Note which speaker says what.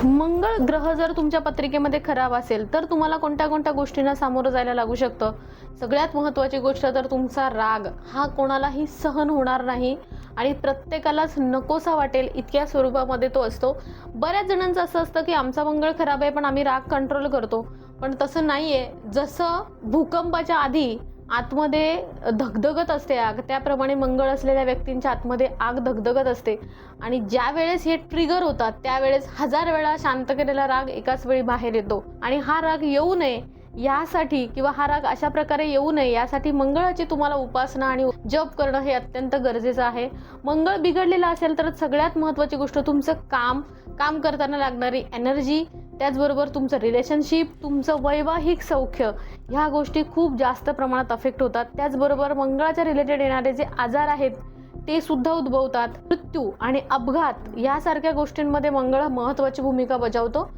Speaker 1: मंगळ ग्रह जर तुमच्या पत्रिकेमध्ये खराब असेल तर तुम्हाला कोणत्या कोणत्या गोष्टींना सामोरं जायला लागू शकतं. सगळ्यात महत्त्वाची गोष्ट तर तुमचा राग हा कोणालाही सहन होणार नाही आणि प्रत्येकालाच नकोसा वाटेल इतक्या स्वरूपामध्ये तो असतो. बऱ्याच जणांचं असं असतं की आमचा मंगळ खराब आहे पण आम्ही राग कंट्रोल करतो, पण तसं नाहीये. जसं भूकंपाच्या आधी आतमध्ये धगधगत असते आग, त्याप्रमाणे मंगळ असलेल्या व्यक्तींच्या आतमध्ये आग धगधगत असते आणि ज्या वेळेस हे ट्रिगर होतात त्यावेळेस हजार वेळा शांत केलेला राग एकाच वेळी बाहेर येतो. आणि हा राग येऊ नये यासाठी किंवा हा राग अशा प्रकारे येऊ नये यासाठी मंगळाची तुम्हाला उपासना आणि जप करणं हे अत्यंत गरजेचं आहे. मंगळ बिघडलेला असेल तर सगळ्यात महत्त्वाची गोष्ट तुमचं काम करताना लागणारी एनर्जी, त्याचबरोबर तुमचं रिलेशनशिप, तुमचं वैवाहिक सौख्य, ह्या गोष्टी खूप जास्त प्रमाणात अफेक्ट होतात. त्याचबरोबर मंगळाच्या रिलेटेड येणारे जे आजार आहेत ते सुद्धा उद्भवतात. मृत्यू आणि अपघात यासारख्या गोष्टींमध्ये मंगळ महत्त्वाची भूमिका बजावतो.